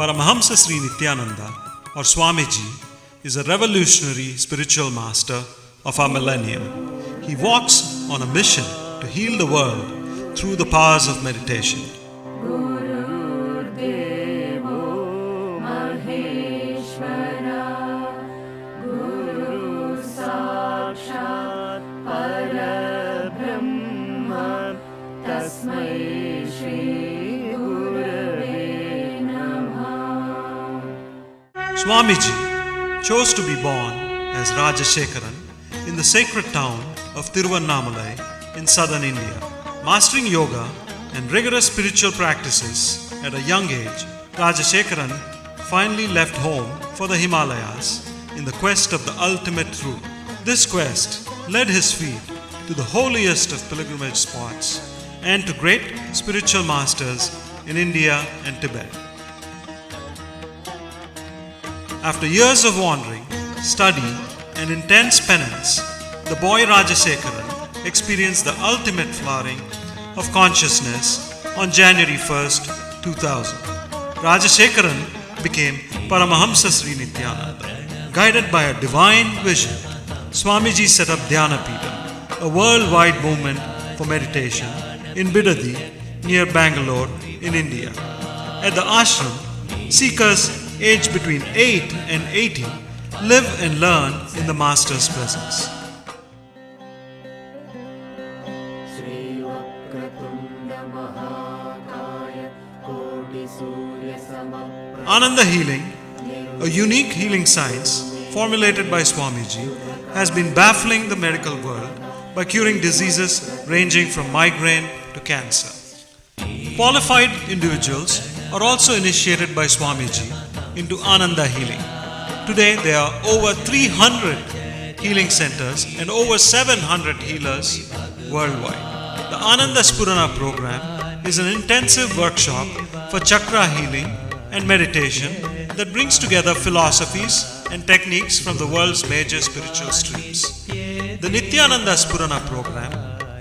Paramahamsa Sri Nithyananda, or Swamiji, is a revolutionary spiritual master of our millennium. He walks on a mission to heal the world through the powers of meditation. Swamiji chose to be born as Rajashekaran in the sacred town of Tiruvannamalai in southern India. Mastering yoga and rigorous spiritual practices at a young age, Rajashekaran finally left home for the Himalayas in the quest of the ultimate truth. This quest led his feet to the holiest of pilgrimage spots and to great spiritual masters in India and Tibet. After years of wandering, study, and intense penance, the boy Rajashekaran experienced the ultimate flowering of consciousness on January 1st, 2000. Rajashekaran became Paramahamsa Sri Nithyananda. Guided by a divine vision, Swamiji set up Dhyanapitham, a worldwide movement for meditation in Bidadi near Bangalore in India. At the ashram, seekers aged between 8 and 80 live and learn in the Master's presence. Ananda healing, a unique healing science formulated by Swamiji, has been baffling the medical world by curing diseases ranging from migraine to cancer. Qualified individuals are also initiated by Swamiji into Ananda healing. Today there are over 300 healing centers and over 700 healers worldwide. The Ananda Spurana program is an intensive workshop for chakra healing and meditation that brings together philosophies and techniques from the world's major spiritual streams. The Nithyananda Spurana program,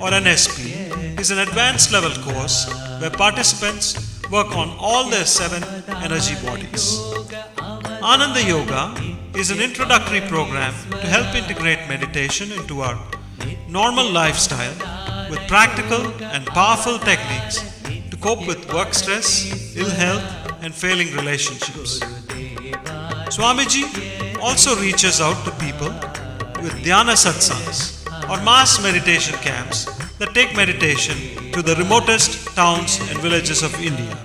or NSP, is an advanced level course where participants work on all their 7 energy bodies. Ananda Yoga is an introductory program to help integrate meditation into our normal lifestyle with practical and powerful techniques to cope with work stress, ill health, and failing relationships. Swamiji also reaches out to people with Dhyana Satsangs, or mass meditation camps that take meditation to the remotest towns and villages of India.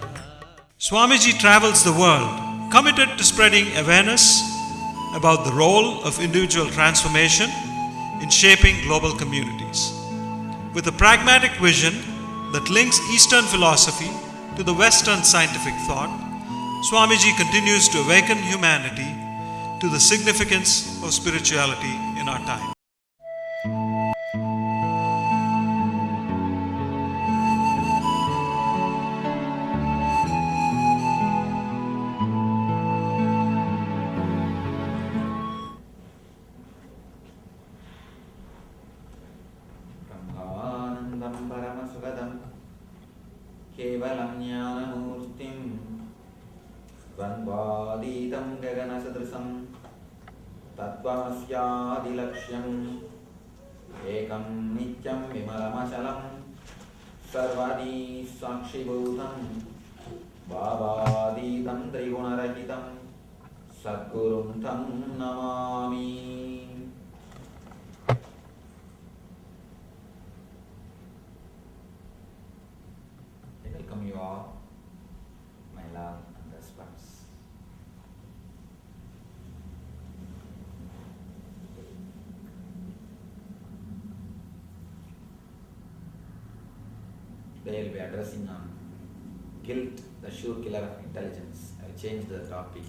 Swamiji travels the world committed to spreading awareness about the role of individual transformation in shaping global communities. With a pragmatic vision that links Eastern philosophy to the Western scientific thought, Swamiji continues to awaken humanity to the significance of spirituality in our time. केवलं ज्ञानमूर्तिं द्वन्द्वातीतं गगनसदृशं तत्त्वमस्यादिलक्ष्यम् एकं नित्यं विमलमचलं सर्वदी साक्षिभूतं भावातीतं त्रिगुणरहितं सद्गुरुं तं Namami. Welcome you all, my love and respects. They will be addressing on guilt, the sure killer of intelligence. I will change the topic.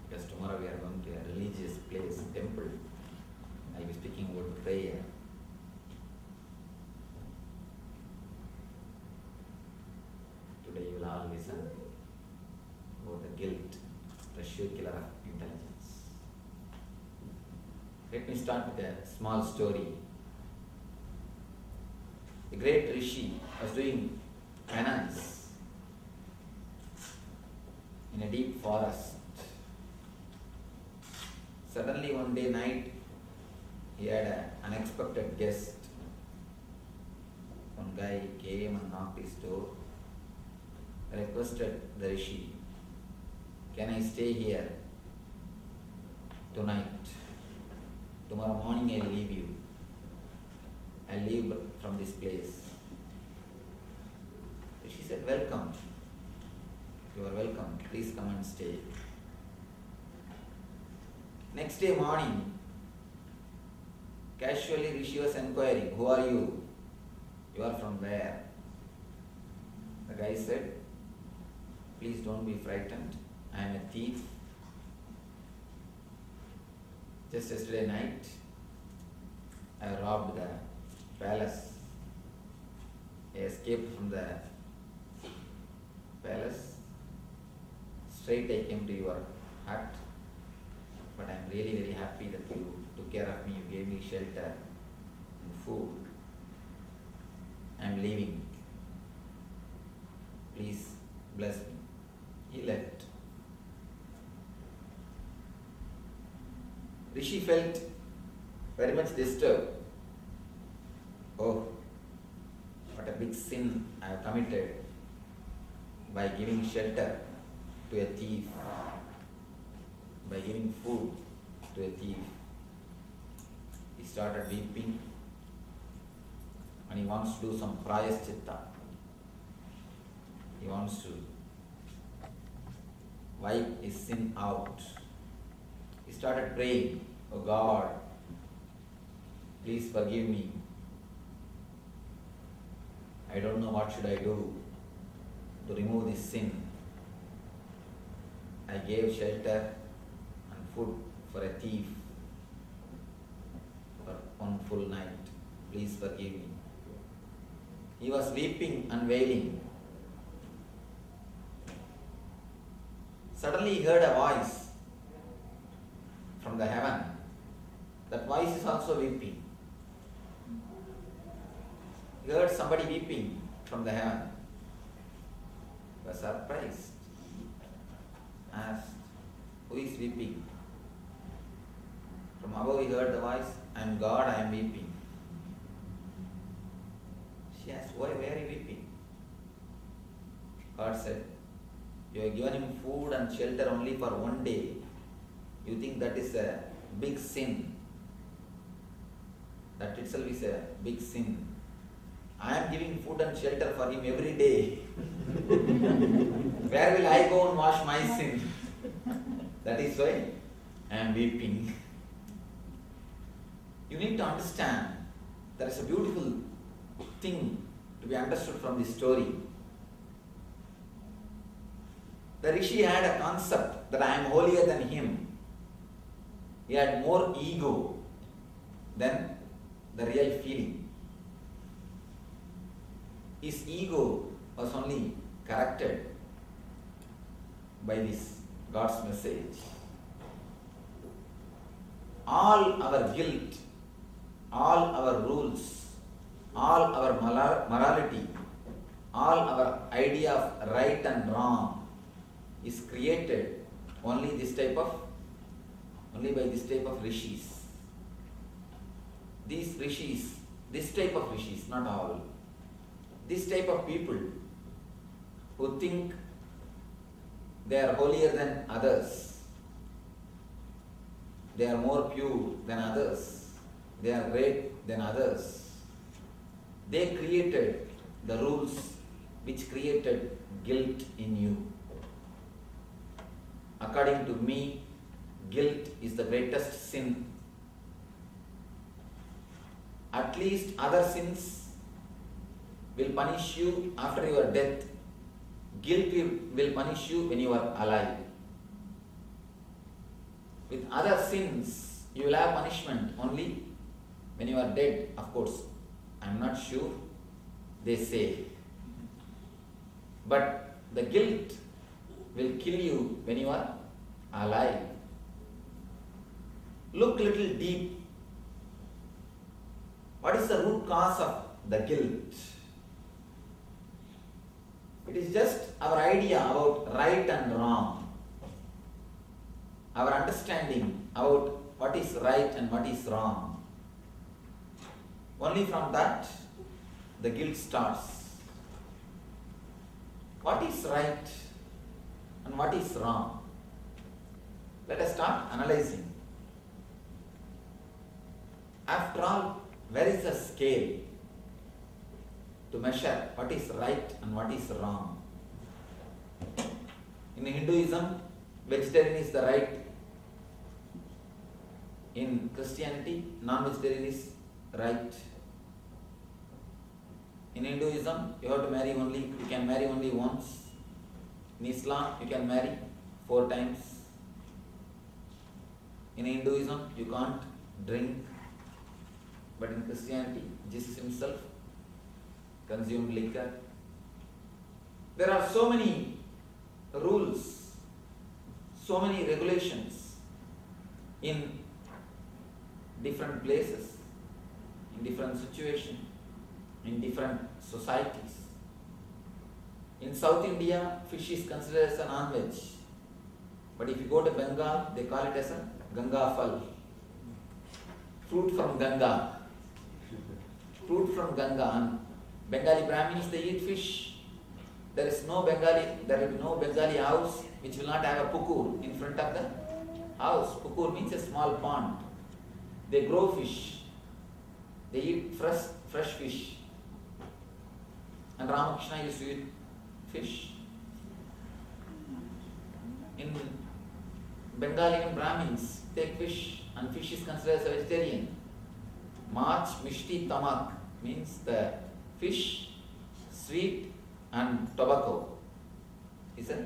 Because tomorrow we are going to a religious place, temple. I will be speaking about prayer. Today you will all listen about the guilt, the sure killer of intelligence. Let me start with a small story. The great Rishi was doing penance in a deep forest. Suddenly one day night, he had an unexpected guest. One guy came and knocked his door, requested the Rishi, "Can I stay here tonight? Tomorrow morning I'll leave you. I'll leave from this place." Rishi said, "Welcome. You are welcome. Please come and stay." Next day morning, casually Rishi was inquiring, "Who are you? You are from where?" The guy said, "Please don't be frightened. I am a thief. Just yesterday night, I robbed the palace. I escaped from the palace. Straight I came to your hut. But I am really very happy that you took care of me. You gave me shelter and food. I am leaving. Please bless me." He left. Rishi felt very much disturbed. Oh, what a big sin I have committed by giving shelter to a thief, by giving food to a thief. He started weeping and he wants to do some prayaschitta. He wants to wipe his sin out. He started praying, "Oh God, please forgive me. I don't know what should I do to remove this sin. I gave shelter and food for a thief for one full night. Please forgive me." He was weeping and wailing. Suddenly he heard a voice from the heaven. That voice is also weeping. He heard somebody weeping from the heaven. He was surprised. Asked, "Who is weeping?" From above he heard the voice, "I am God, I am weeping." She asked, "Why are you weeping?" God said, "You have given him food and shelter only for one day. You think that is a big sin. That itself is a big sin. I am giving food and shelter for him every day. Where will I go and wash my sin?" That is why I am weeping. You need to understand there is a beautiful thing to be understood from this story. The Rishi had a concept that I am holier than him. He had more ego than the real feeling. His ego was only corrected by this God's message. All our guilt, all our rules, all our morality, all our idea of right and wrong is created only by this type of rishis. These rishis, this type of rishis, not all, this type of people who think they are holier than others, they are more pure than others, they are great than others. They created the rules which created guilt in you. According to me, guilt is the greatest sin. At least other sins will punish you after your death. Guilt will punish you when you are alive. With other sins, you will have punishment only when you are dead, of course. I am not sure, they say. But the guilt will kill you when you are alive. Look little deep. What is the root cause of the guilt? It is just our idea about right and wrong, our understanding about what is right and what is wrong. Only from that the guilt starts. What is right and what is wrong? Let us start analyzing. After all, where is the scale to measure what is right and what is wrong? In Hinduism, vegetarian is the right. In Christianity, non-vegetarian is right. In Hinduism, you can marry only once. In Islam, you can marry 4 times. In Hinduism, you can't drink. But in Christianity, Jesus himself consumed liquor. There are so many rules, so many regulations in different places, in different situations, in different societies. In South India, fish is considered as a non-veg. But if you go to Bengal, they call it as a Ganga Phal. Fruit from Ganga. Fruit from Ganga. And Bengali Brahmins, they eat fish. There will be no Bengali house which will not have a pukur in front of the house. Pukur means a small pond. They grow fish. They eat fresh fish. And Ramakrishna used to eat fish. In Bengali Brahmins take fish, and fish is considered as a vegetarian. Mach, Mishti, Tamak means the fish, sweet and tobacco is a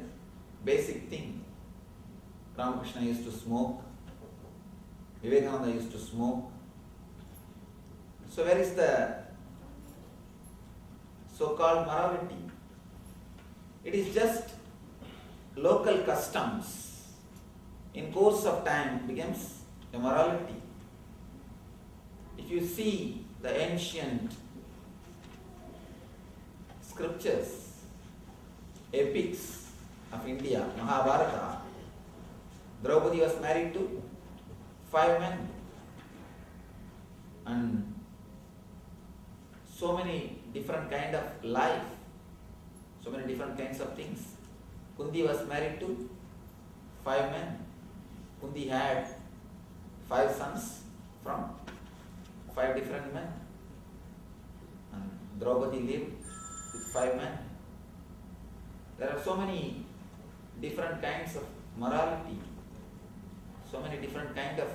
basic thing. Ramakrishna used to smoke. Vivekananda used to smoke. So where is the so-called morality? It is just local customs. In course of time becomes a morality. If you see the ancient scriptures, epics of India, Mahabharata, Draupadi was married to 5 men. And so many different kind of life, so many different kinds of things. Kundi was married to 5 men. Kundi had 5 sons from 5 different men. And Draupadi lived with 5 men. There are so many different kinds of morality, so many different kind of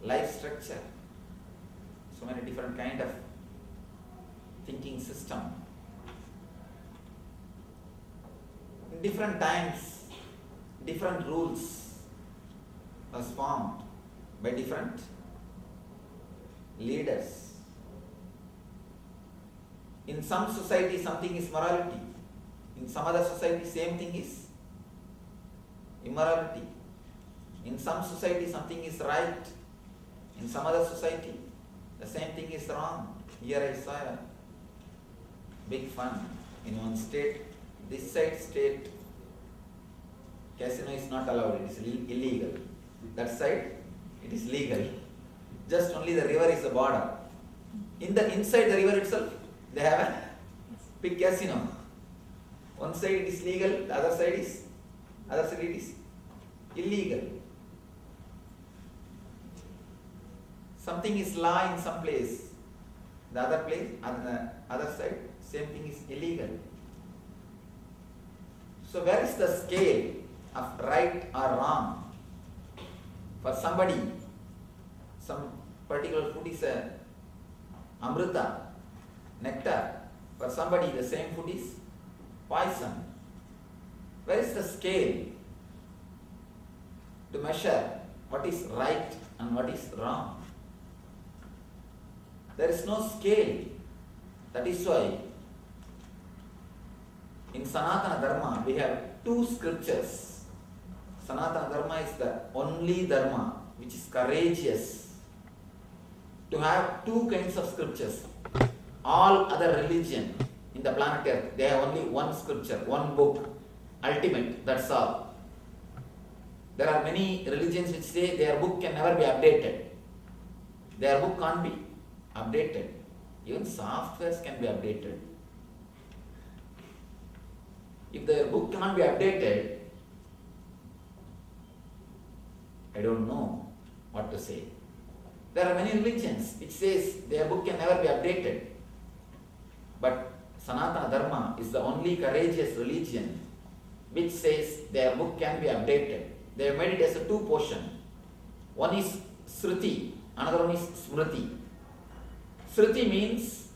life structure, so many different kind of thinking system. In different times, different rules was formed by different leaders. In some society, something is morality. In some other society, same thing is immorality. In some society, something is right. In some other society, the same thing is wrong. Here I saw a big fun in one state. This state, casino is not allowed, it is illegal. That side, it is legal. Just only the river is the border. Inside the river itself, they have a big casino. One side it is legal, the other side it is illegal. Something is law in some place, the other place, on the other side, same thing is illegal. So where is the scale of right or wrong? For somebody, some particular food is a amrita, nectar. For somebody, the same food is poison. Where is the scale to measure what is right and what is wrong? There is no scale. That is why in Sanatana Dharma we have two scriptures. Sanatana Dharma is the only Dharma which is courageous to have two kinds of scriptures. All other religion in the planet Earth, they have only one scripture, one book, ultimate, that's all. There are many religions which say their book can never be updated. Their book can't be updated. Even softwares can be updated. If their book cannot be updated, I don't know what to say. There are many religions which says their book can never be updated. But Sanatana Dharma is the only courageous religion which says their book can be updated. They have made it as a two portion. One is Sruti, another one is Smriti. Sruti means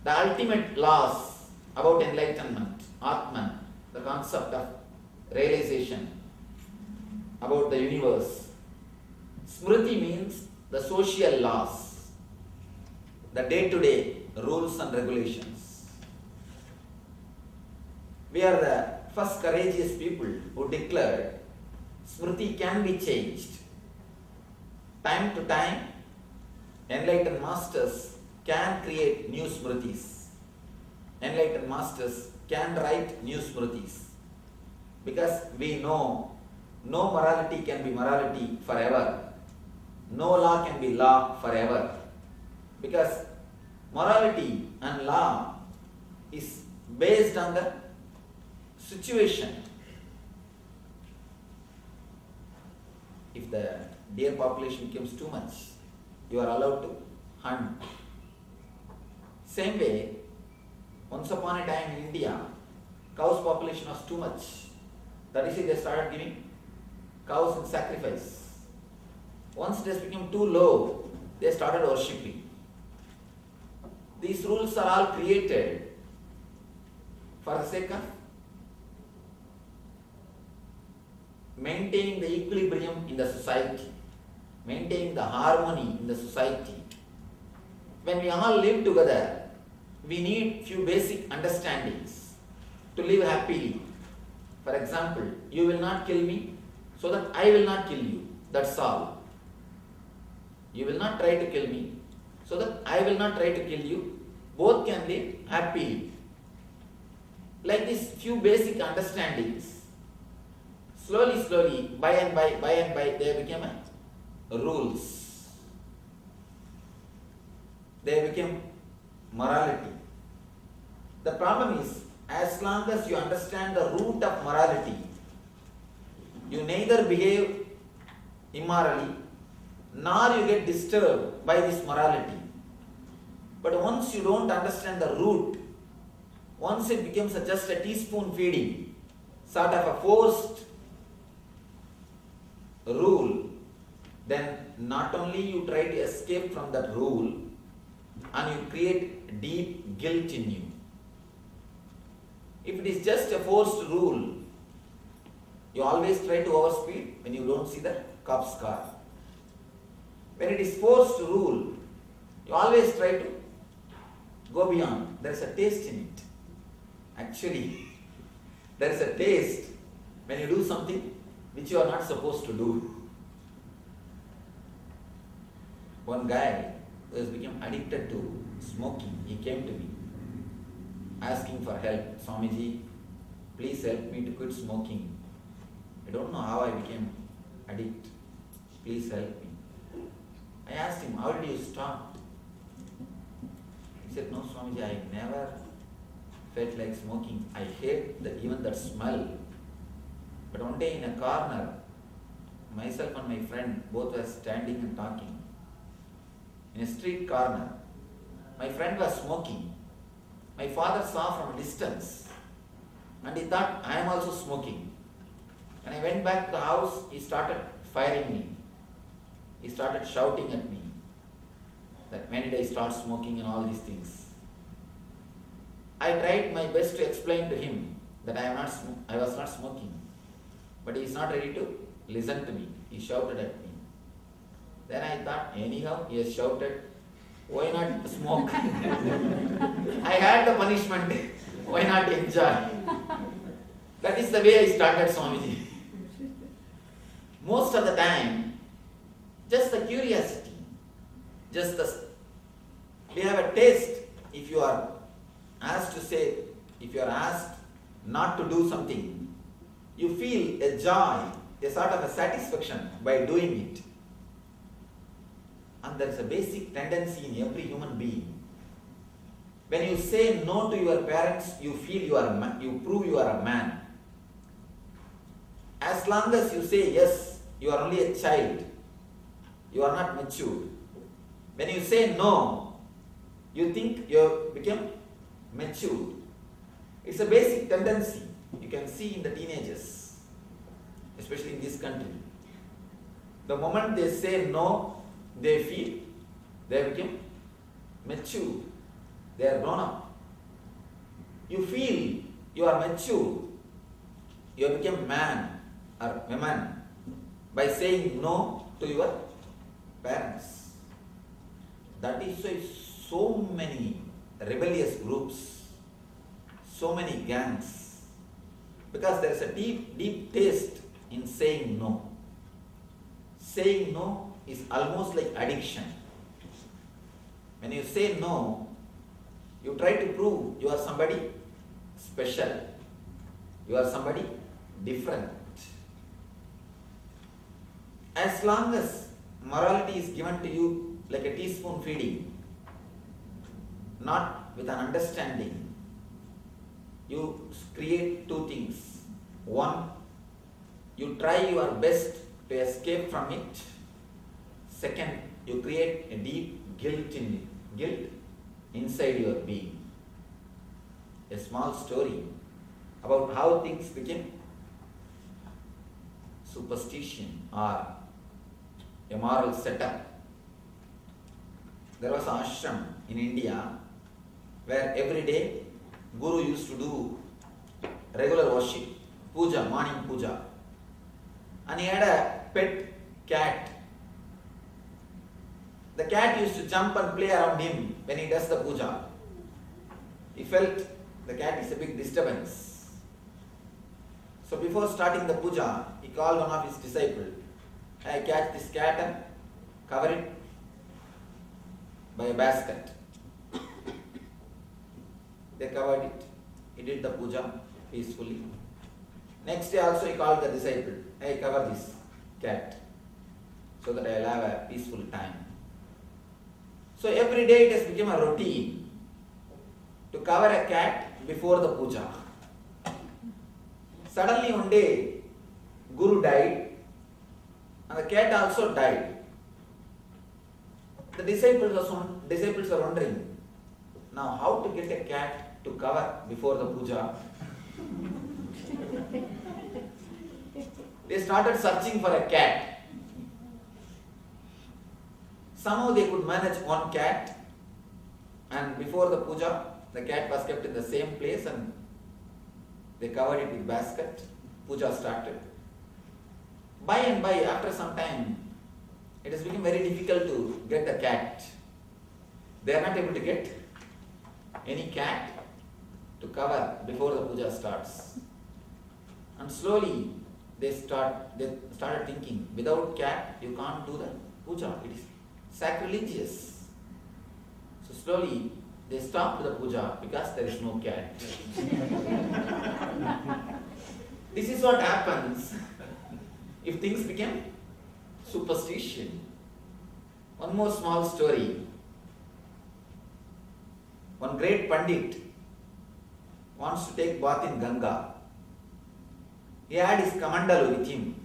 the ultimate laws about enlightenment, Atman, the concept of realization about the universe. Smriti means the social laws, the day-to-day rules and regulations. We are the first courageous people who declared Smriti can be changed. Time to time, enlightened masters can create new Smritis. Enlightened masters can write new Smritis. Because we know no morality can be morality forever. No law can be law forever. Because morality and law is based on the situation. If the deer population becomes too much, you are allowed to hunt. Same way, once upon a time in India, cows population was too much. That is why they started giving cows in sacrifice. Once it has become too low, they started worshipping. These rules are all created for the sake of maintaining the equilibrium in the society, maintaining the harmony in the society. When we all live together, we need few basic understandings to live happily. For example, you will not kill me, so that I will not kill you. That's all. You will not try to kill me, so that I will not try to kill you. Both can live happily. Like these few basic understandings, slowly, by and by, they became rules. They became morality. The problem is, as long as you understand the root of morality, you neither behave immorally, nor you get disturbed by this morality. But once you don't understand the root, once it becomes just a teaspoon feeding, sort of a forced rule, then not only you try to escape from that rule, and you create deep guilt in you. If it is just a forced rule, you always try to overspeed when you don't see the cop's car. When it is forced rule, you always try to go beyond. There is a taste in it. Actually, there is a taste when you do something which you are not supposed to do. One guy who has become addicted to smoking, he came to me asking for help. Swamiji, please help me to quit smoking. I don't know how I became addict. Please help me. I asked him, how did you stop? He said, no Swamiji, I never felt like smoking. I hate even that smell. But one day in a corner, myself and my friend both were standing and talking. In a street corner, my friend was smoking. My father saw from a distance and he thought, I am also smoking. When I went back to the house, he started firing me. He started shouting at me that when did I start smoking and all these things. I tried my best to explain to him that I was not smoking, but he is not ready to listen to me. He shouted at me. Then I thought, anyhow, he has shouted, why not smoke? I had the punishment, why not enjoy? That is the way I started Swamiji. Most of the time, just the curiosity, we have a taste. If you are asked not to do something, you feel a joy, a sort of a satisfaction by doing it. And there is a basic tendency in every human being. When you say no to your parents, you feel you prove you are a man. As long as you say yes, you are only a child. You are not mature. When you say no, you think you become mature. It's a basic tendency you can see in the teenagers, especially in this country. The moment they say no, they feel they become mature. They are grown up. You feel you are mature. You become man or woman by saying no to your parents. That is why so many rebellious groups, so many gangs, because there is a deep taste in saying no. Saying no is almost like addiction. When you say no, you try to prove you are somebody special. You are somebody different. As long as morality is given to you like a teaspoon feeding, not with an understanding, you create two things. One, you try your best to escape from it. Second, you create a deep guilt inside your being. A small story about how things became superstition or a moral setup. There was an ashram in India where every day Guru used to do regular worship, puja, morning puja. And he had a pet cat. The cat used to jump and play around him when he does the puja. He felt the cat is a big disturbance. So before starting the puja, he called one of his disciples. I catch this cat and cover it by a basket. They covered it. He did the puja peacefully. Next day also he called the disciple. Hey, cover this cat so that I will have a peaceful time. So every day it has become a routine to cover a cat before the puja. Suddenly one day, Guru died and the cat also died. The disciples were wondering, now how to get a cat to cover before the puja? They started searching for a cat. Somehow they could manage one cat, and before the puja, the cat was kept in the same place and they covered it with basket. Puja started. By and by, after some time, it has become very difficult to get a cat. They are not able to get any cat to cover before the puja starts. And slowly they started thinking, without cat you can't do the puja. It is sacrilegious. So slowly they stopped the puja because there is no cat. This is what happens if things become superstition. One more small story. One great Pandit wants to take bath in Ganga. He had his kamandalu with him.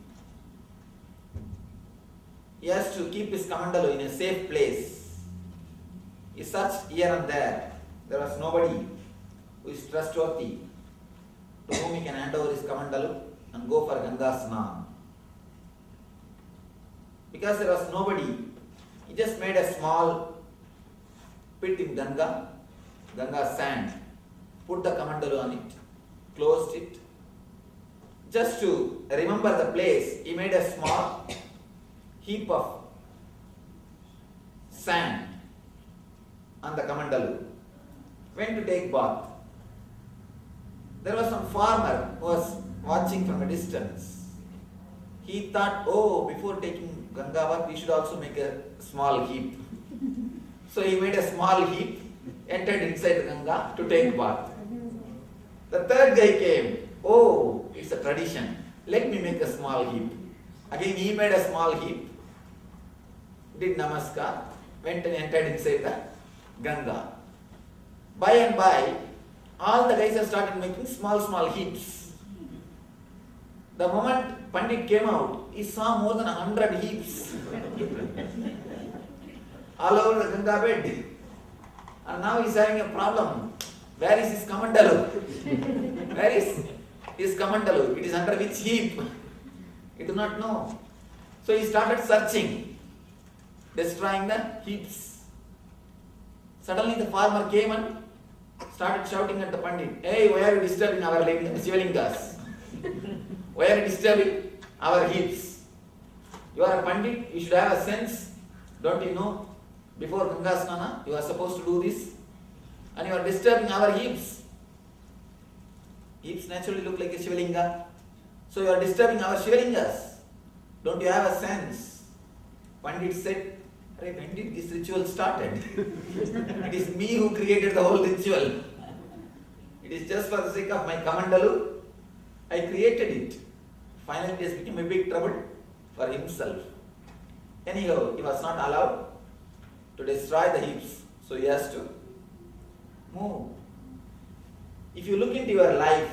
He has to keep his kamandalu in a safe place. He searched here and there. There was nobody who is trustworthy to whom he can hand over his kamandalu and go for Ganga Snan. because there was nobody, he just made a small pit in Ganga sand, put the kamandalu on it, closed it. Just to remember the place, he made a small heap of sand on the kamandalu. Went to take bath. There was some farmer who was watching from a distance. He thought, oh, before taking Ganga bath, we should also make a small heap. So he made a small heap, entered inside the Ganga to take bath. The third guy came, oh, it's a tradition, let me make a small heap. Again he made a small heap, did namaskar, went and entered inside the Ganga. By and by, all the guys have started making small heaps. The moment Pandit came out, he saw more than 100 heaps all over the Ganga bed. And now he is having a problem. Where is his kamandalu? Where is his kamandalu? It is under which heap? He do not know. So he started searching, destroying the heaps. Suddenly the farmer came and started shouting at the Pandit, hey, why are you disturbing our Shivalingas? Why are you disturbing our heaps? You are a Pandit, you should have a sense. Don't you know? Before Ganga Snana, you are supposed to do this. And you are disturbing our heaps. Heaps naturally look like a Shivalinga. So you are disturbing our Shivalingas. Don't you have a sense? Pandit said, when did this ritual started? It is me who created the whole ritual. It is just for the sake of my kamandalu. I created it. Finally it has become a big trouble for himself. Anyhow, he was not allowed to destroy the heaps. So he has to move. If you look into your life,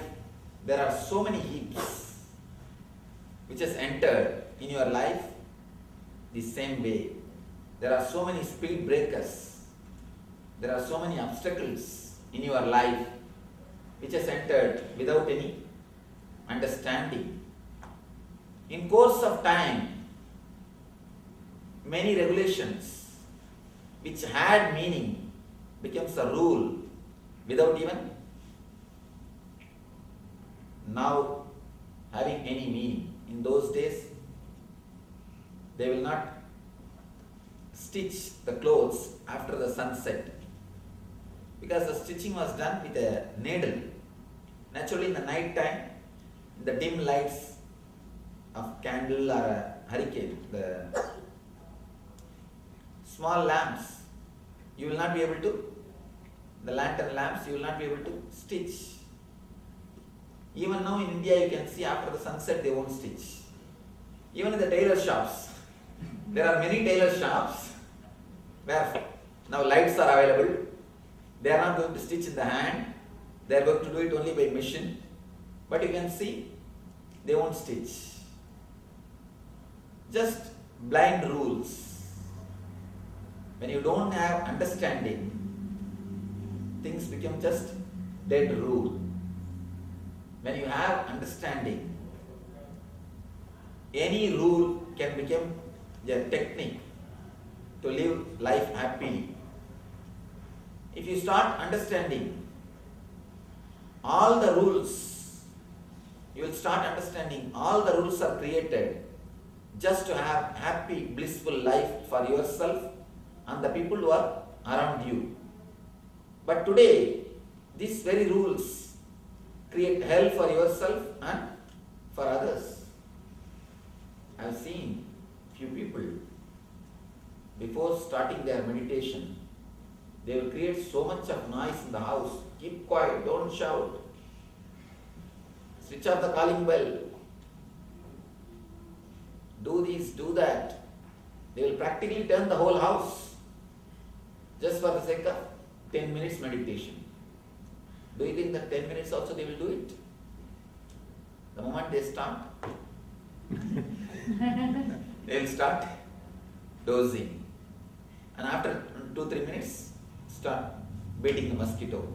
there are so many heaps which has entered in your life the same way. There are so many speed breakers. There are so many obstacles in your life which has entered without any understanding. In course of time, many regulations which had meaning becomes a rule without even now having any meaning. In those days, they will not stitch the clothes after the sunset because the stitching was done with a needle. Naturally, in the night time, in the dim lights of candle or a hurricane, the small lamps, you will not be able to, the lantern lamps, you will not be able to stitch. Even now in India, you can see after the sunset they won't stitch. Even in the tailor shops, there are many tailor shops where now lights are available. They are not going to stitch in the hand. They are going to do it only by machine. But you can see, they won't stitch. Just blind rules. When you don't have understanding, things become just dead rule. When you have understanding, any rule can become a technique to live life happily. If you start understanding all the rules, you will start understanding all the rules are created just to have happy, blissful life for yourself and the people who are around you. But today, these very rules create hell for yourself and for others. I have seen few people, before starting their meditation, they will create so much of noise in the house. Keep quiet, don't shout. Switch off the calling bell. Do this, do that. They will practically turn the whole house just for the sake of 10 minutes meditation. Do you think that 10 minutes also they will do it? The moment they start, they will start dozing. And after 2-3 minutes, start beating the mosquito.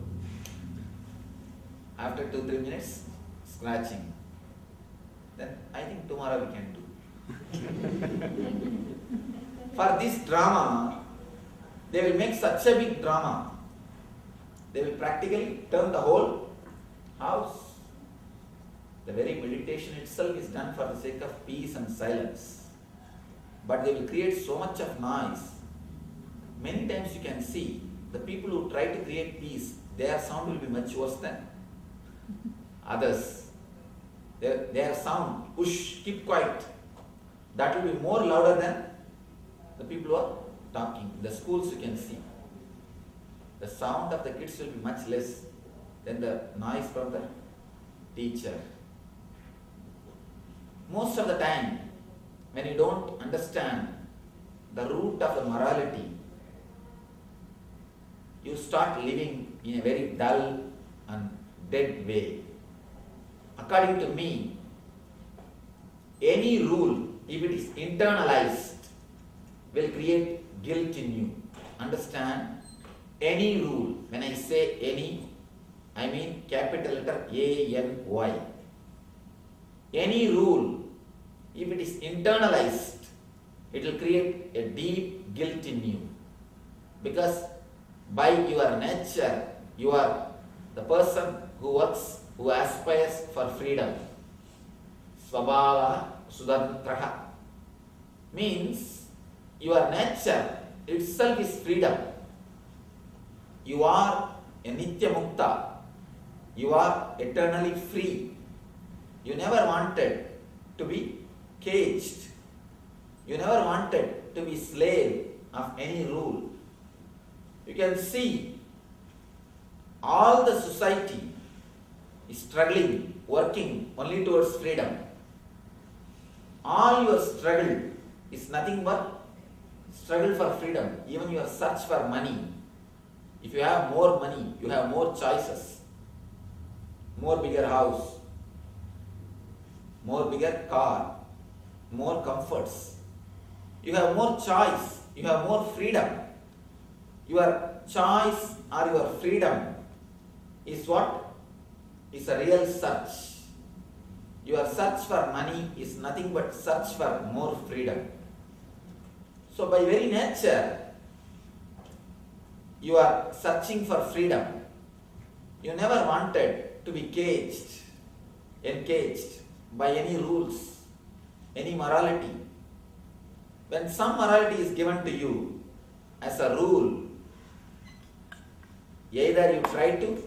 After 2-3 minutes, scratching. Then I think tomorrow we can do. For this drama, they will make such a big drama. They will practically turn the whole house. The very meditation itself is done for the sake of peace and silence. But they will create so much of noise. Many times you can see the people who try to create peace, their sound will be much worse than others. Their sound, push, keep quiet, that will be more louder than the people who are talking. In the schools you can see. The sound of the kids will be much less than the noise from the teacher. Most of the time, when you don't understand the root of the morality, you start living in a very dull and dead way. According to me, any rule, if it is internalized, will create guilt in you. Understand? Any rule, when I say any, I mean capital letter A-N-Y. Any rule, if it is internalized, it will create a deep guilt in you. Because by your nature, you are the person who works, who aspires for freedom. Svabhava sudantraha means your nature itself is freedom. You are a nitya mukta. You are eternally free. You never wanted to be caged. You never wanted to be slave of any rule. You can see all the society is struggling, working only towards freedom. All your struggle is nothing but struggle for freedom. Even your search for money. If you have more money, you have more choices. More bigger house, more bigger car, more comforts. You have more choice, you have more freedom. Your choice or your freedom is what? Is a real search. Your search for money is nothing but search for more freedom. So by very nature, you are searching for freedom. You never wanted to be caged, encaged by any rules, any morality. When some morality is given to you as a rule, either you try to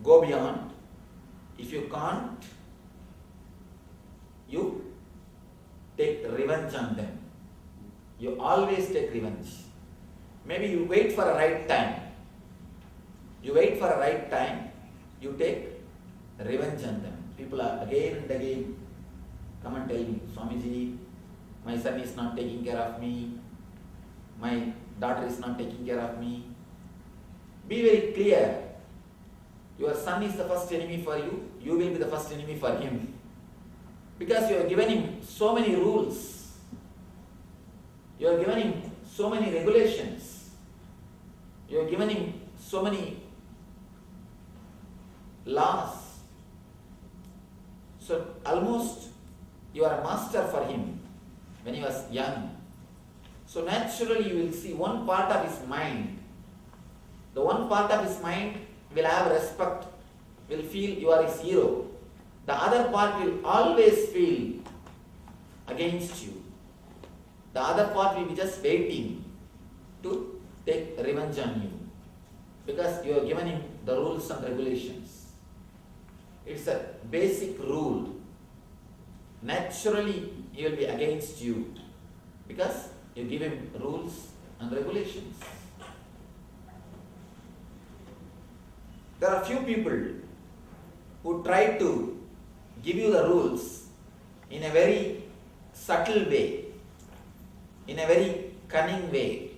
go beyond, if you can't, you take revenge on them. You always take revenge. Maybe you wait for a right time. You wait for a right time, you take revenge on them. People are again and again come and tell me, Swamiji, my son is not taking care of me, my daughter is not taking care of me. Be very clear. Your son is the first enemy for you, you will be the first enemy for him. Because you have given him so many rules. You have given him so many regulations. You have given him so many laws. So almost you are a master for him when he was young. So naturally you will see one part of his mind. The one part of his mind will have respect, will feel you are his hero. The other part will always feel against you. The other part will be just waiting to take revenge on you. Because you have given him the rules and regulations. It's a basic rule. Naturally, he will be against you because you give him rules and regulations. There are few people who try to give you the rules in a very subtle way, in a very cunning way,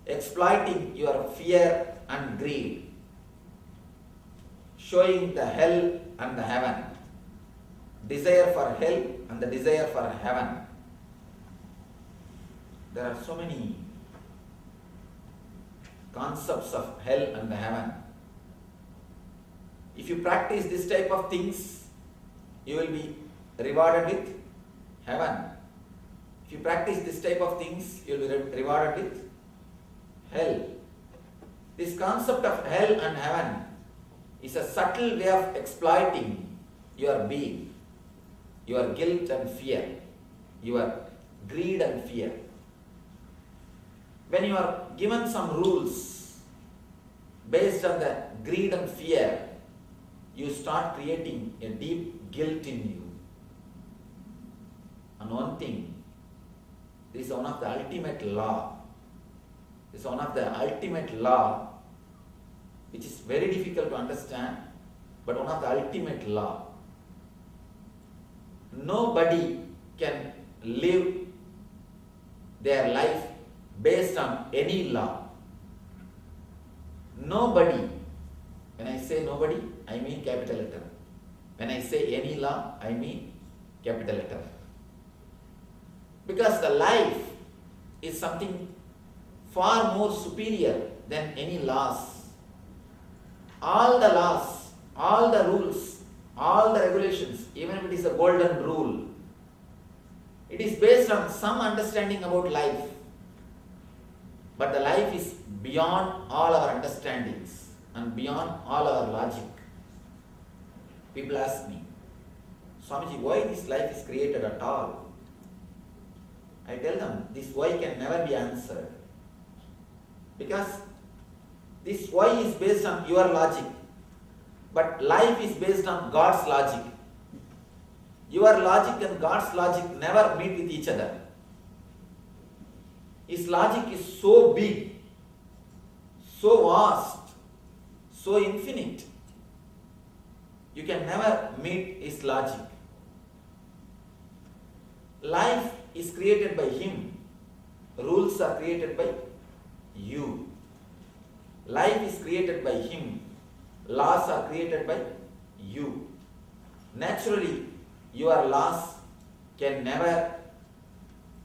exploiting your fear and greed, showing the hell and the heaven, desire for hell and the desire for heaven. There are so many concepts of hell and the heaven. If you practice this type of things, you will be rewarded with heaven. If you practice this type of things, you will be rewarded with hell. This concept of hell and heaven is a subtle way of exploiting your being, your guilt and fear, your greed and fear. When you are given some rules based on the greed and fear, you start creating a deep guilt in you. And one thing, this is one of the ultimate law. This is one of the ultimate law which is very difficult to understand, but one of the ultimate law. Nobody can live their life based on any law. Nobody. When I say nobody, I mean capital letter. When I say any law, I mean capital letter. Because the life is something far more superior than any laws. All the laws, all the rules, all the regulations, even if it is a golden rule, it is based on some understanding about life. But the life is beyond all our understandings and beyond all our logic. People ask me, Swamiji, why this life is created at all? I tell them, this why can never be answered. Because this why is based on your logic. But life is based on God's logic. Your logic and God's logic never meet with each other. His logic is so big, so vast, so infinite. You can never meet his logic. Life is created by him. Rules are created by you. Life is created by him. Laws are created by you. Naturally, your laws can never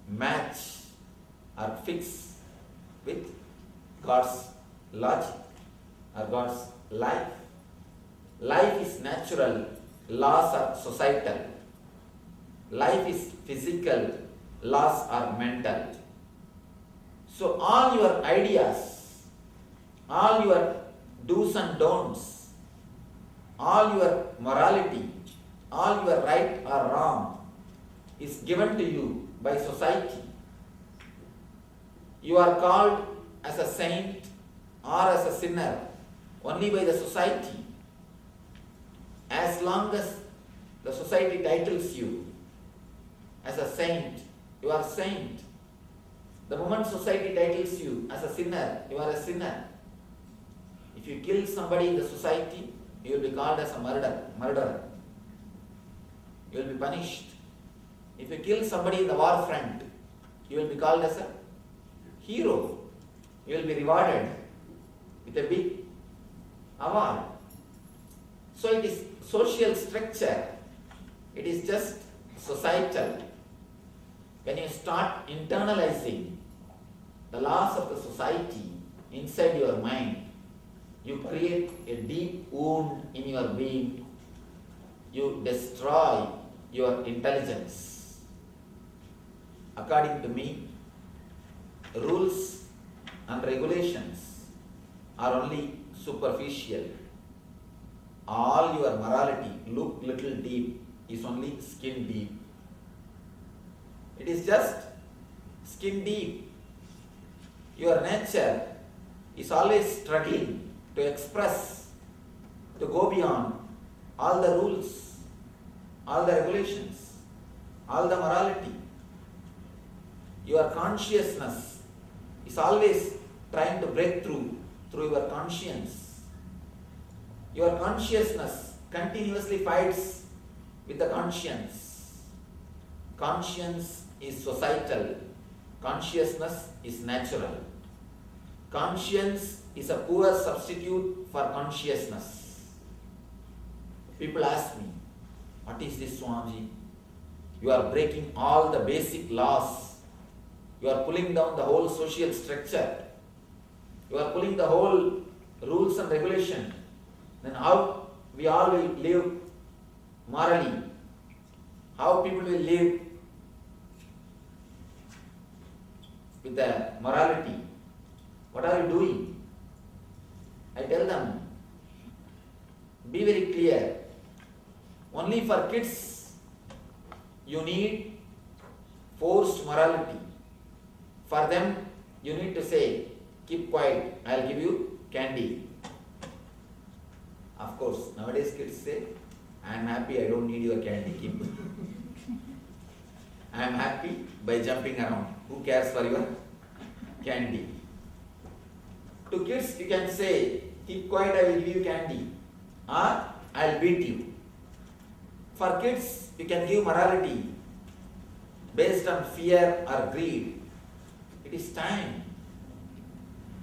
match or fix with God's logic or God's life. Life is natural, laws are societal. Life is physical, laws are mental. So all your ideas, all your do's and don'ts, all your morality, all your right or wrong is given to you by society. You are called as a saint or as a sinner only by the society. As long as the society titles you as a saint, you are a saint. The moment society titles you as a sinner, you are a sinner. If you kill somebody in the society, you will be called as a murderer. You will be punished. If you kill somebody in the war front, you will be called as a hero. You will be rewarded with a big award. So it is social structure. It is just societal. When you start internalizing the laws of the society inside your mind, you create a deep wound in your being. You destroy your intelligence. According to me, rules and regulations are only superficial. All your morality, look little deep, is only skin deep. It is just skin deep. Your nature is always struggling to express, to go beyond all the rules, all the regulations, all the morality. Your consciousness is always trying to break through your conscience. Your consciousness continuously fights with the conscience. Conscience is societal. Consciousness is natural. Conscience is a poor substitute for consciousness. People ask me, what is this, Swamiji? You are breaking all the basic laws. You are pulling down the whole social structure. You are pulling the whole rules and regulation. Then how we all will live morally? How people will live with the morality. What are you doing? I tell them, be very clear. Only for kids you need forced morality. For them you need to say, keep quiet, I'll give you candy. Of course, nowadays kids say, I am happy, I don't need your candy, keep. I am happy by jumping around. Who cares for your candy? To kids you can say, keep quiet, I will give you candy, or I'll beat you. For kids you can give morality based on fear or greed. It is time.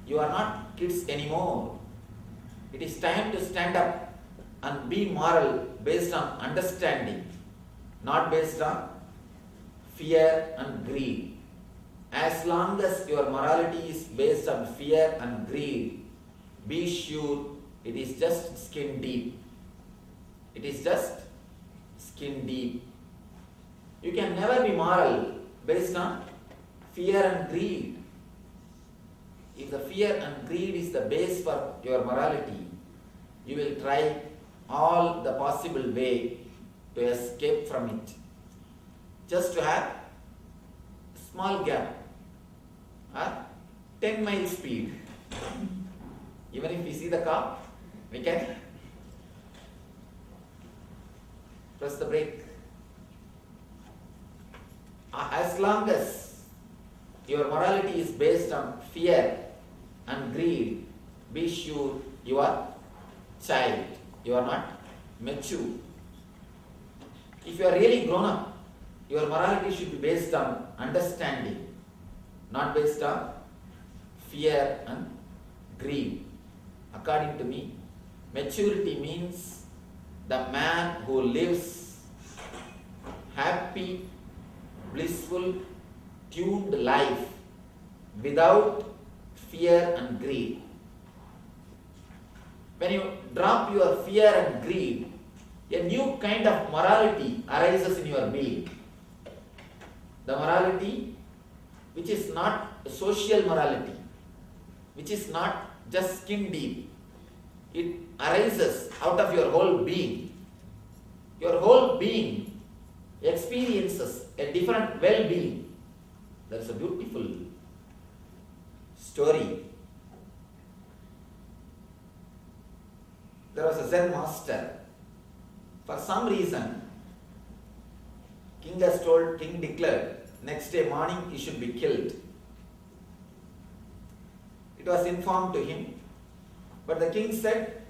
You are not kids anymore. It is time to stand up and be moral based on understanding, not based on fear and greed. As long as your morality is based on fear and greed, be sure it is just skin deep. It is just skin deep. You can never be moral based on fear and greed. If the fear and greed is the base for your morality, you will try all the possible way to escape from it. Just to have small gap or 10-mile speed. Even if we see the car, we can press the brake. As long as your morality is based on fear and greed, be sure you are child, you are not mature. If you are really grown up, your morality should be based on understanding, not based on fear and greed. According to me, maturity means the man who lives happy, blissful, tuned life without fear and greed. When you drop your fear and greed, a new kind of morality arises in your being. The morality which is not social morality, which is not just skin deep. It arises out of your whole being. Your whole being experiences a different well-being. There is a beautiful story. There was a Zen master. For some reason, king declared, next day morning he should be killed. It was informed to him, but the king said,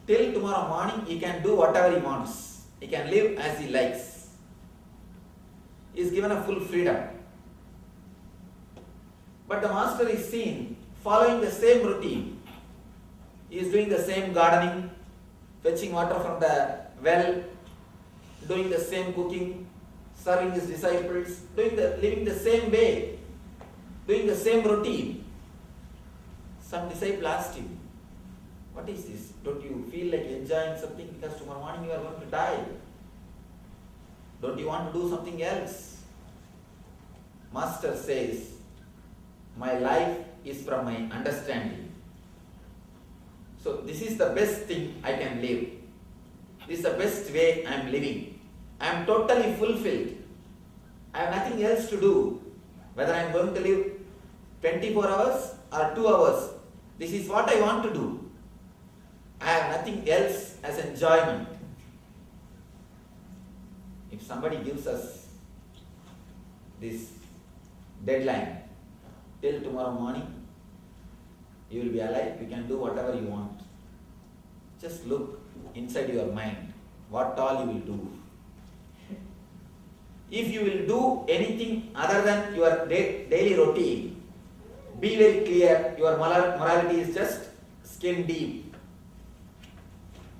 till tomorrow morning he can do whatever he wants. He can live as he likes. He is given a full freedom. But the master is seen following the same routine. He is doing the same gardening, fetching water from the well, doing the same cooking, serving his disciples, living the same way, doing the same routine. Some disciple asked him, what is this? Don't you feel like enjoying something because tomorrow morning you are going to die? Don't you want to do something else? Master says, my life is from my understanding. So this is the best thing I can live. This is the best way I am living. I am totally fulfilled. I have nothing else to do. Whether I am going to live 24 hours or 2 hours, this is what I want to do. I have nothing else as enjoyment. If somebody gives us this deadline, till tomorrow morning, you will be alive, you can do whatever you want. Just look inside your mind, what all you will do. If you will do anything other than your daily routine, be very clear, your morality is just skin deep.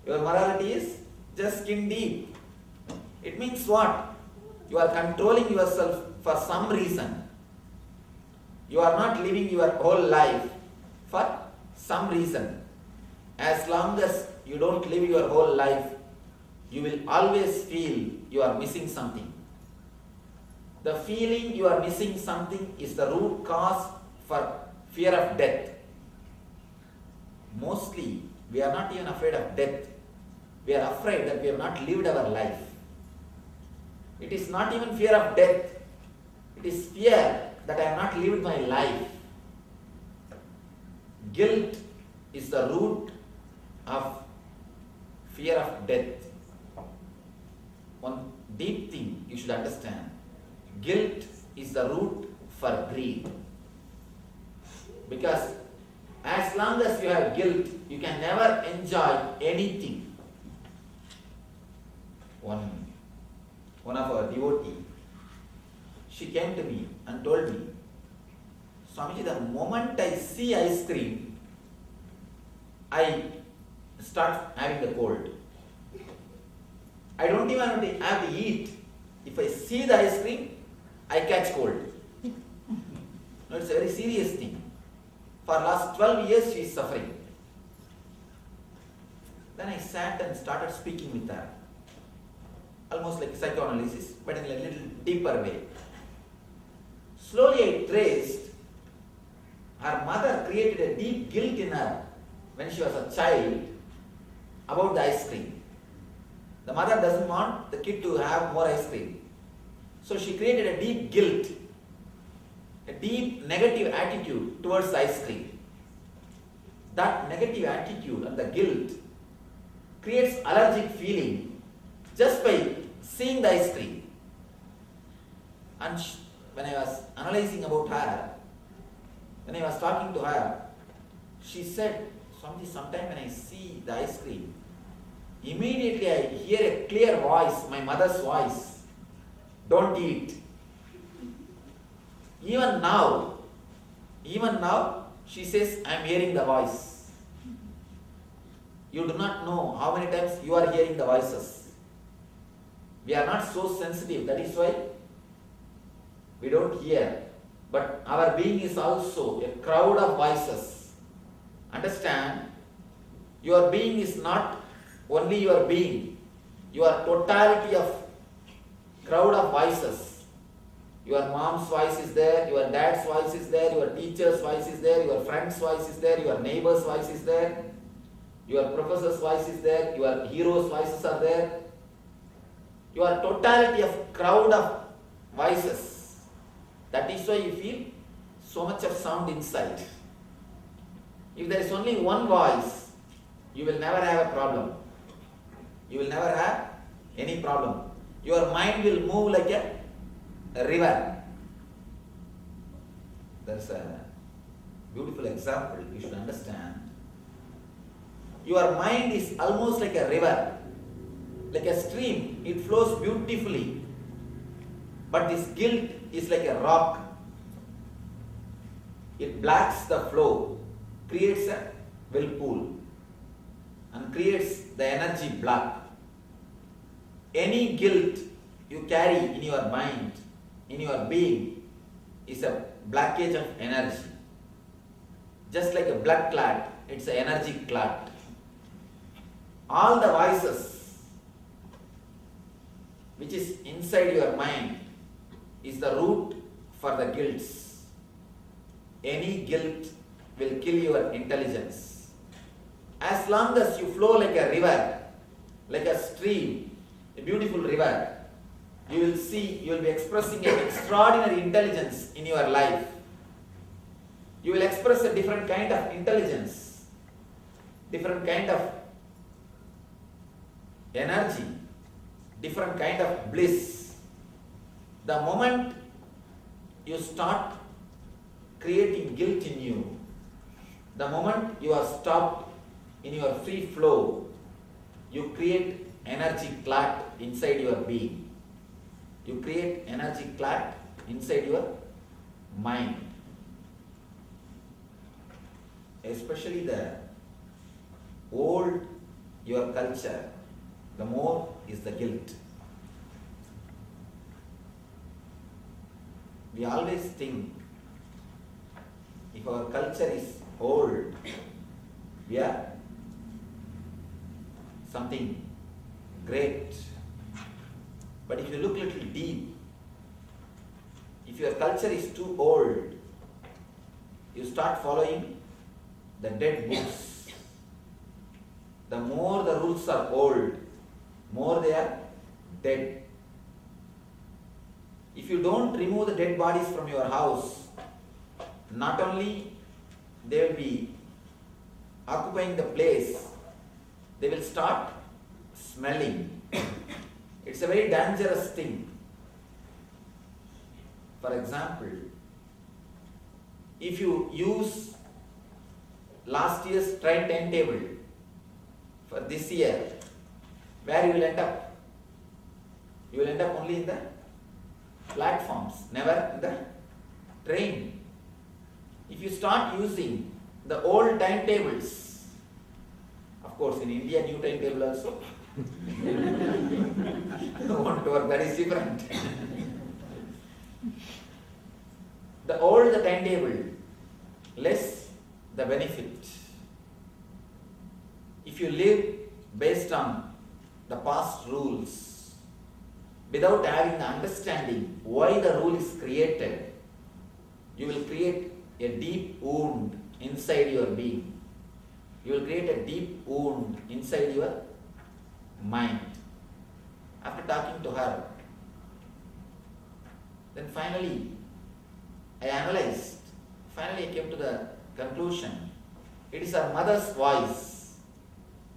Your morality is just skin deep. It means what? You are controlling yourself for some reason. You are not living your whole life for some reason. As long as you don't live your whole life, you will always feel you are missing something. The feeling you are missing something is the root cause for fear of death. Mostly, we are not even afraid of death. We are afraid that we have not lived our life. It is not even fear of death. It is fear that I have not lived my life. Guilt is the root of fear of death. One deep thing you should understand. Guilt is the root for greed. Because as long as you have guilt, you can never enjoy anything. One of our devotees, she came to me and told me, Swamiji, the moment I see ice cream, I start having the cold. I don't even have to eat. If I see the ice cream, I catch cold. No, it's a very serious thing. For last 12 years, she is suffering. Then I sat and started speaking with her. Almost like psychoanalysis, but in a little deeper way. Slowly I traced her mother created a deep guilt in her when she was a child about the ice cream. The mother doesn't want the kid to have more ice cream. So she created a deep guilt, a deep negative attitude towards the ice cream. That negative attitude and the guilt creates allergic feeling just by seeing the ice cream. And when I was analyzing about her, when I was talking to her, she said, Swamiji, sometime when I see the ice cream, immediately I hear a clear voice, my mother's voice, don't eat. Even now, she says, I am hearing the voice. You do not know how many times you are hearing the voices. We are not so sensitive, that is why we don't hear. But our being is also a crowd of voices. Understand, your being is not only your being, your totality of crowd of voices. Your mom's voice is there, your dad's voice is there, your teacher's voice is there, your friend's voice is there, your neighbor's voice is there, your professor's voice is there, your hero's voices are there. Your totality of crowd of voices. That is why you feel so much of sound inside. If there is only one voice, you will never have a problem. You will never have any problem. Your mind will move like a river. That's a beautiful example you should understand. Your mind is almost like a river, like a stream. It flows beautifully. But this guilt is like a rock. It blocks the flow, creates a whirlpool, and creates the energy block. Any guilt you carry in your mind, in your being, is a blockage of energy. Just like a blood clot, it's an energy clot. All the voices which is inside your mind is the root for the guilts. Any guilt will kill your intelligence. As long as you flow like a river, like a stream, a beautiful river, you will see, you will be expressing an extraordinary intelligence in your life. You will express a different kind of intelligence, different kind of energy, different kind of bliss. The moment you start creating guilt in you, the moment you are stopped in your free flow, you create energy clot inside your being. You create energy clot inside your mind. Especially the old your culture, the more is the guilt. We always think if our culture is old, we are something great. But if you look a little deep, If your culture is too old, you start following the dead books. The more the rules are old, more they are dead. If you don't remove the dead bodies from your house, not only they will be occupying the place, they will start smelling. It's a very dangerous thing. For example, if you use last year's train timetable for this year, where you will end up? You will end up only in the platforms, never in the train. If you start using the old timetables, of course in India new timetable also won't work, that is different. The older the timetable, less the benefit. If you live based on the past rules, without having the understanding why the rule is created, you will create a deep wound inside your being. You will create a deep wound inside your mind. After talking to her, then finally I analyzed. Finally I came to the conclusion. It is her mother's voice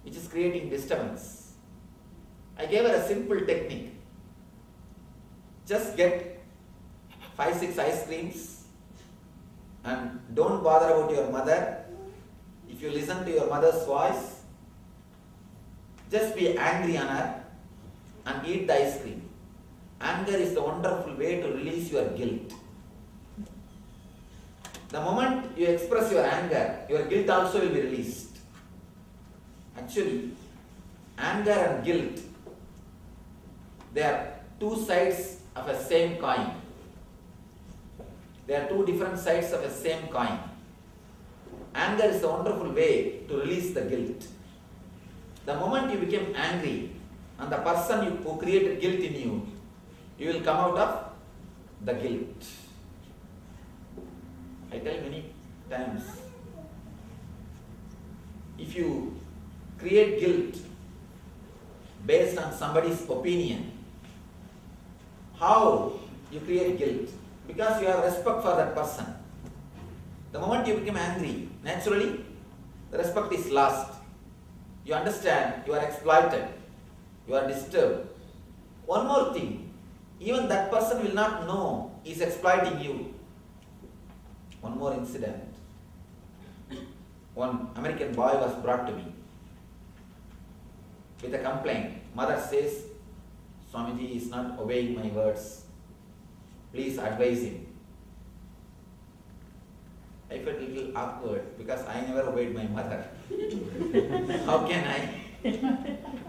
which is creating disturbance. I gave her a simple technique. Just get 5-6 ice creams and don't bother about your mother. If you listen to your mother's voice, just be angry on her and eat the ice cream. Anger is the wonderful way to release your guilt. The moment you express your anger, your guilt also will be released. Actually, anger and guilt, they are two sides of a same coin. They are two different sides of a same coin. Anger is a wonderful way to release the guilt. The moment you became angry and the person who created guilt in you, you will come out of the guilt. I tell many times, if you create guilt based on somebody's opinion, how you create guilt? Because you have respect for that person. The moment you become angry, naturally, the respect is lost. You understand, you are exploited, you are disturbed. One more thing, even that person will not know he is exploiting you. One more incident. One American boy was brought to me with a complaint. Mother says, Swamiji is not obeying my words. Please advise him. I felt a little awkward because I never obeyed my mother. How can I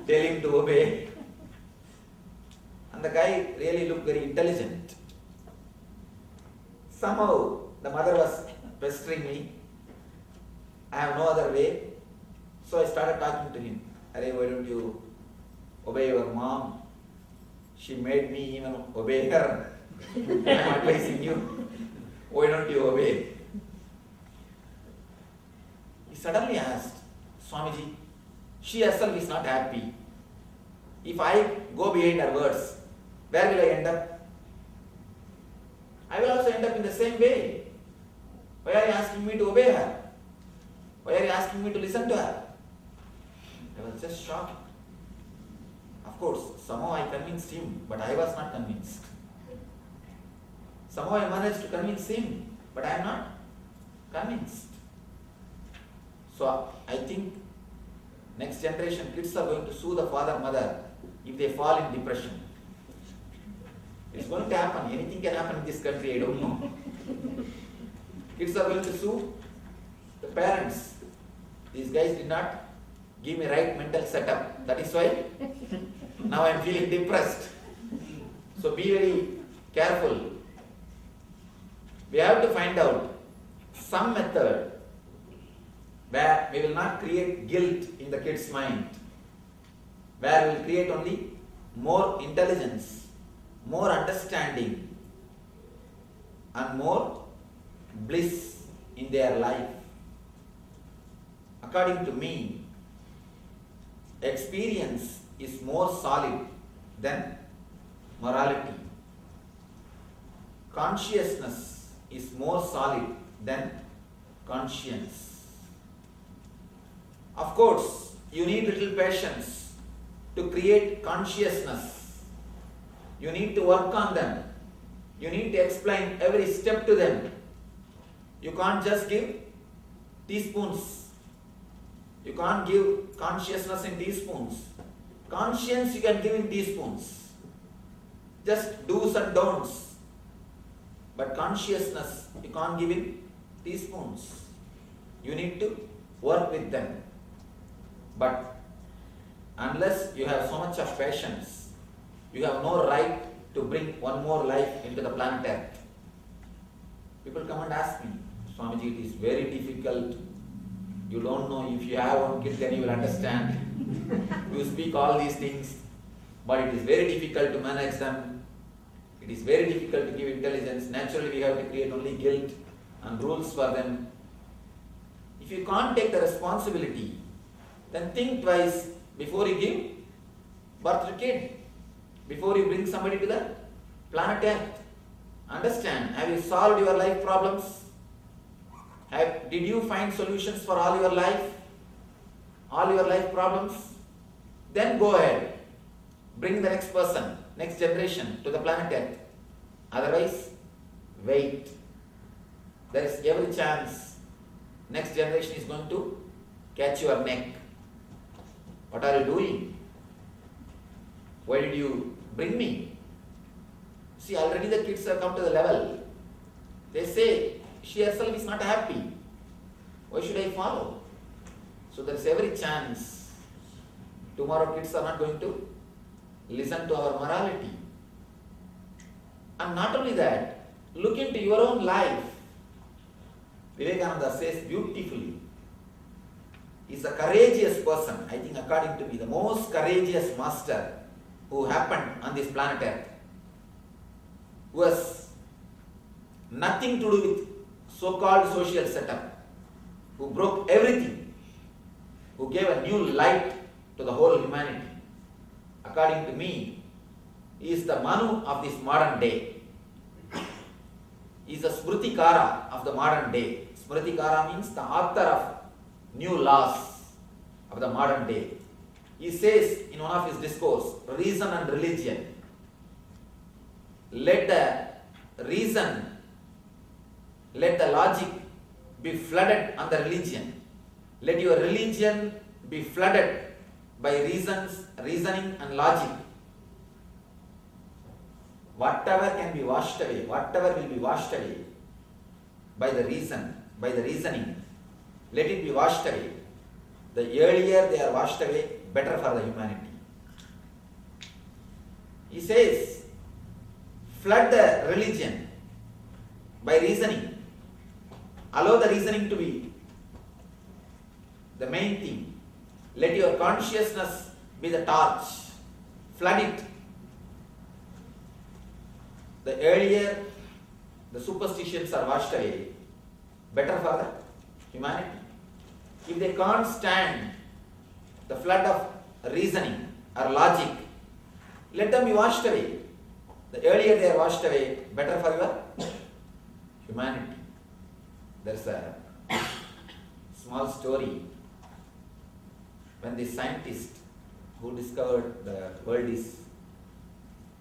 tell him to obey? And the guy really looked very intelligent. Somehow the mother was pestering me. I have no other way. So I started talking to him. Arey, why don't you obey your mom? She made me even obey her. I am advising you. Why don't you obey? He suddenly asked, Swamiji, she herself is not happy. If I go behind her words, where will I end up? I will also end up in the same way. Why are you asking me to obey her? Why are you asking me to listen to her? I was just shocked. Of course, somehow I convinced him, but I was not convinced. Somehow I managed to convince him, but I am not convinced. So I think next generation kids are going to sue the father, mother if they fall in depression. It's going to happen. Anything can happen in this country, I don't know. Kids are going to sue the parents. These guys did not give me right mental setup. That is why now I am feeling depressed. So be very careful. We have to find out some method where we will not create guilt in the kid's mind, where we will create only more intelligence, more understanding, and more bliss in their life. According to me, experience is more solid than morality. Consciousness is more solid than conscience. Of course, you need little patience to create consciousness. You need to work on them. You need to explain every step to them. You can't just give teaspoons. You can't give consciousness in teaspoons. Conscience you can give in teaspoons. Just do's and don'ts. But consciousness you can't give in teaspoons. You need to work with them. But unless you have so much of patience, you have no right to bring one more life into the planet Earth. People come and ask me, Swamiji, it is very difficult. You don't know, if you have one kid then you will understand. You speak all these things, but it is very difficult to manage them. It is very difficult to give intelligence. Naturally we have to create only guilt and rules for them. If you can't take the responsibility, then think twice before you give birth to a kid, before you bring somebody to the planet Earth. Understand, have you solved your life problems? Did you find solutions for all your life problems? Then go ahead, bring the next person, next generation to the planet Earth. Otherwise, wait. There is every chance next generation is going to catch your neck. What are you doing? Why did you bring me? See, already the kids have come to the level. They say, she herself is not happy. Why should I follow? So there is every chance. Tomorrow kids are not going to listen to our morality. And not only that, look into your own life. Vivekananda says beautifully, he is a courageous person. I think according to me, the most courageous master who happened on this planet Earth, who has nothing to do with so-called social setup, who broke everything, who gave a new light to the whole humanity. According to me, he is the Manu of this modern day. He is the Smritikara of the modern day. Smritikara means the author of new laws of the modern day. He says in one of his discourse, reason and religion. Let the reason, let the logic be flooded on the religion. Let your religion be flooded by reasoning and logic. Whatever can be washed away, whatever will be washed away by the reason, by the reasoning, let it be washed away. The earlier they are washed away, better for the humanity. He says, flood the religion by reasoning. Allow the reasoning to be the main thing. Let your consciousness be the torch. Flood it. The earlier the superstitions are washed away, better for the humanity. If they can't stand the flood of reasoning or logic, let them be washed away. The earlier they are washed away, better for your humanity. There's a small story. When the scientist who discovered the world is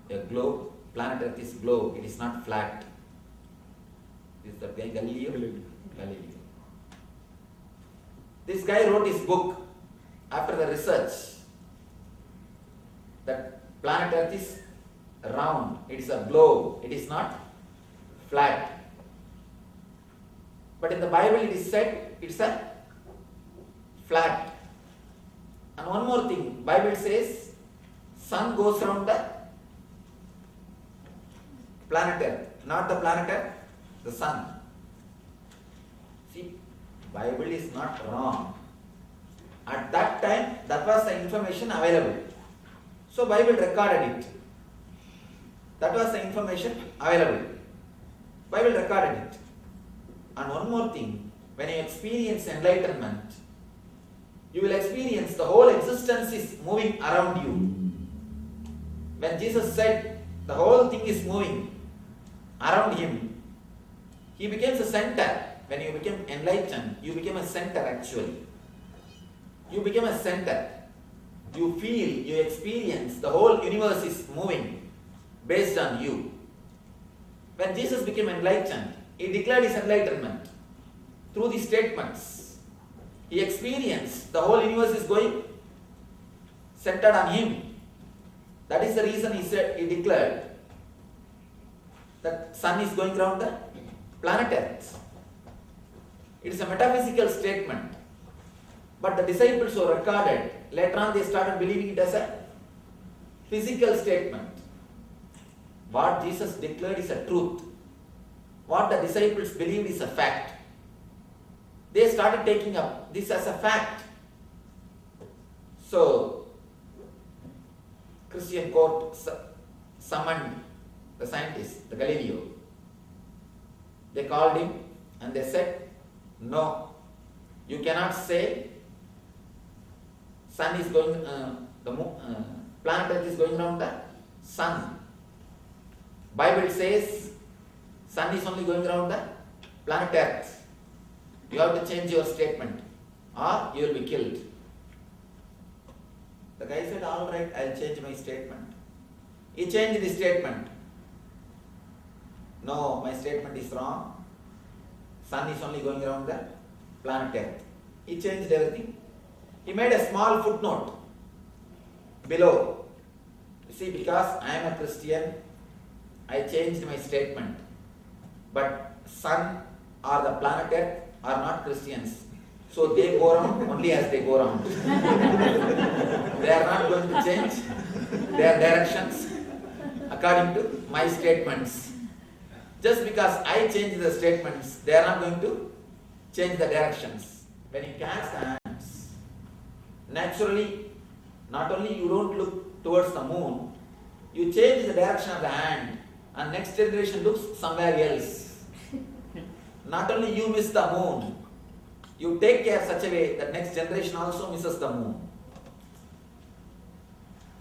a globe, planet Earth is globe, it is not flat. Is that guy Galileo? Galileo. This guy wrote his book after the research that planet Earth is round, it is a globe, it is not flat. But in the Bible it is said it's a flat. And one more thing, Bible says sun goes around the planet Earth, not the planet Earth, the sun. See, Bible is not wrong. At that time, that was the information available. So Bible recorded it. That was the information available. Bible recorded it. And one more thing, when you experience enlightenment, you will experience the whole existence is moving around you. When Jesus said the whole thing is moving around him, he becomes a center. When you become enlightened, you become a center actually. You become a center. You feel, you experience the whole universe is moving based on you. When Jesus became enlightened, he declared his enlightenment through these statements. He experienced the whole universe is going centered on him. That is the reason he declared that sun is going around the planet Earth. It is a metaphysical statement. But the disciples who recorded, later on they started believing it as a physical statement. What Jesus declared is a truth. What the disciples believed is a fact. They started taking up this as a fact. So, Christian court summoned the scientist, the Galileo. They called him and they said, no, you cannot say sun is going, the planet Earth is going around the sun. Bible says sun is only going around the planet Earth. You have to change your statement or you will be killed. The guy said, all right, I'll change my statement. He changed the statement. No, my statement is wrong. Sun is only going around the planet Earth. He changed everything. He made a small footnote below. You see, because I am a Christian, I changed my statement. But sun or the planet Earth are not Christians. So they go around only as they go around. They are not going to change their directions according to my statements. Just because I change the statements, they are not going to change the directions. When you cast hands, naturally, not only you don't look towards the moon, you change the direction of the hand and next generation looks somewhere else. Not only you miss the moon, you take care such a way that next generation also misses the moon.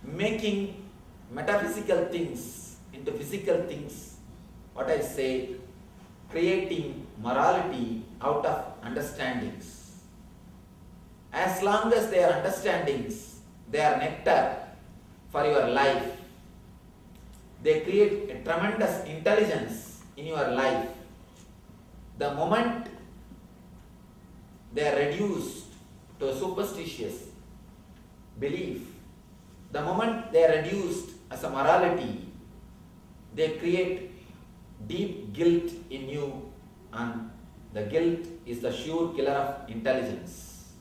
Making metaphysical things into physical things, what I say, creating morality out of understandings. As long as they are understandings, they are nectar for your life. They create a tremendous intelligence in your life. The moment they are reduced to a superstitious belief, the moment they are reduced as a morality, they create deep guilt in you, and the guilt is the sure killer of intelligence.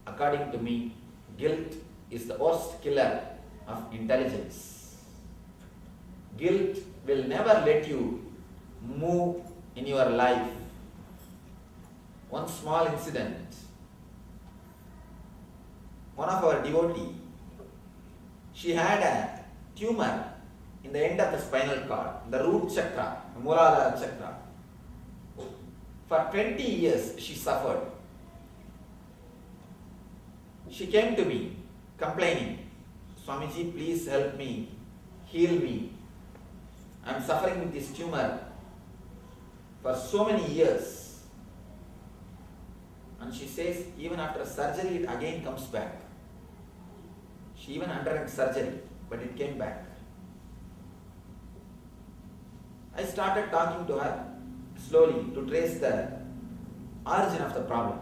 According to me, guilt is the worst killer of intelligence. Guilt will never let you move in your life. One small incident. One of our devotee, she had a tumor in the end of the spinal cord, the root chakra, the Muladhara chakra. For 20 years she suffered. She came to me complaining, Swamiji, please help me, heal me. I am suffering with this tumor for so many years. And she says, even after surgery, it again comes back. She even underwent surgery, but it came back. I started talking to her slowly to trace the origin of the problem.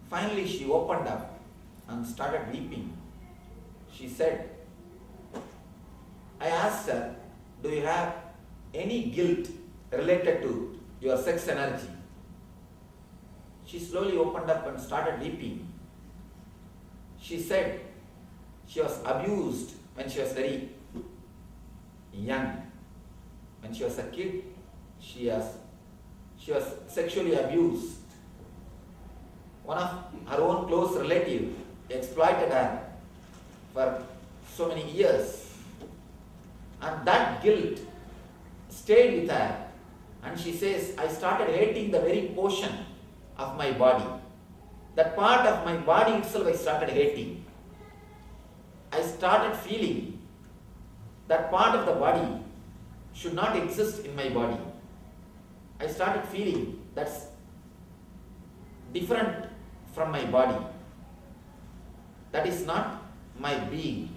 Finally, she opened up and started weeping. She said, I asked her, do you have any guilt related to your sex energy? She slowly opened up and started weeping. She said she was abused when she was very young. When she was a kid, she was sexually abused. One of her own close relatives exploited her for so many years. And that guilt stayed with her, and she says, I started hating the very portion of my body. That part of my body itself I started hating. I started feeling that part of the body should not exist in my body. I started feeling that's different from my body. That is not my being.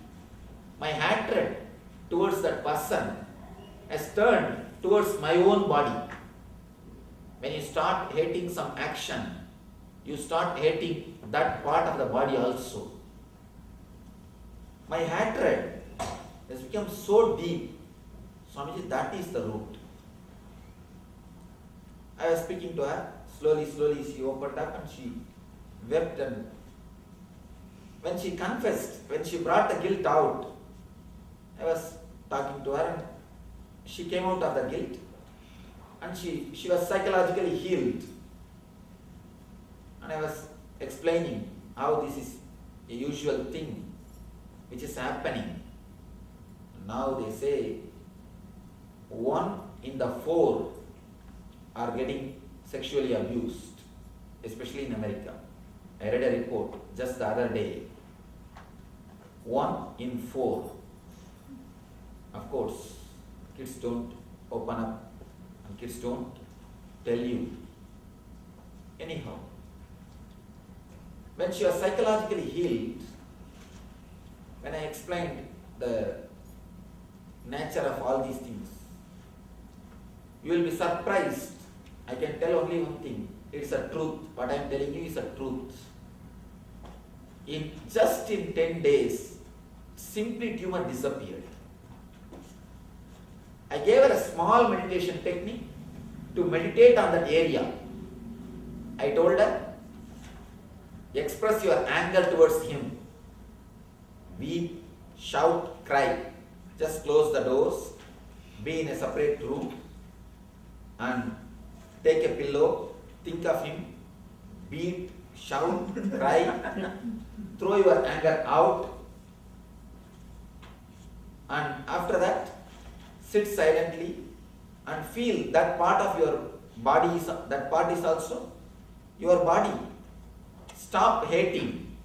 My hatred towards that person has turned towards my own body. When you start hating some action, you start hating that part of the body also. My hatred has become so deep. Swamiji, that is the root. I was speaking to her, slowly she opened up and she wept, and when she confessed, when she brought the guilt out, I was talking to her and she came out of the guilt and she was psychologically healed. And I was explaining how this is a usual thing which is happening. Now they say 1 in the 4 are getting sexually abused, especially in America. I read a report just the other day. 1 in 4. Of course, kids don't open up and kids don't tell you. Anyhow, when she was psychologically healed, when I explained the nature of all these things, you will be surprised. I can tell only one thing. It's a truth. What I am telling you is a truth. Just in 10 days, simply tumor disappeared. I gave her a small meditation technique to meditate on that area. I told her, express your anger towards him. Weep, shout, cry. Just close the doors, be in a separate room, and take a pillow, think of him, beat, shout, cry, throw your anger out, and after that, sit silently and feel that part of your body that part is also your body. Stop hating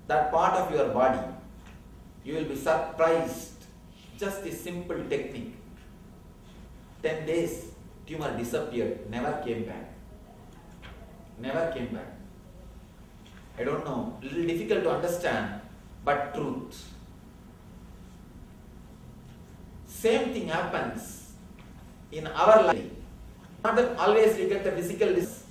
that part of your body. You will be surprised. Just this simple technique. 10 days, tumor disappeared, never came back. Never came back. I don't know, little difficult to understand, but truth. Same thing happens in our life. Not that always we get the physical disease.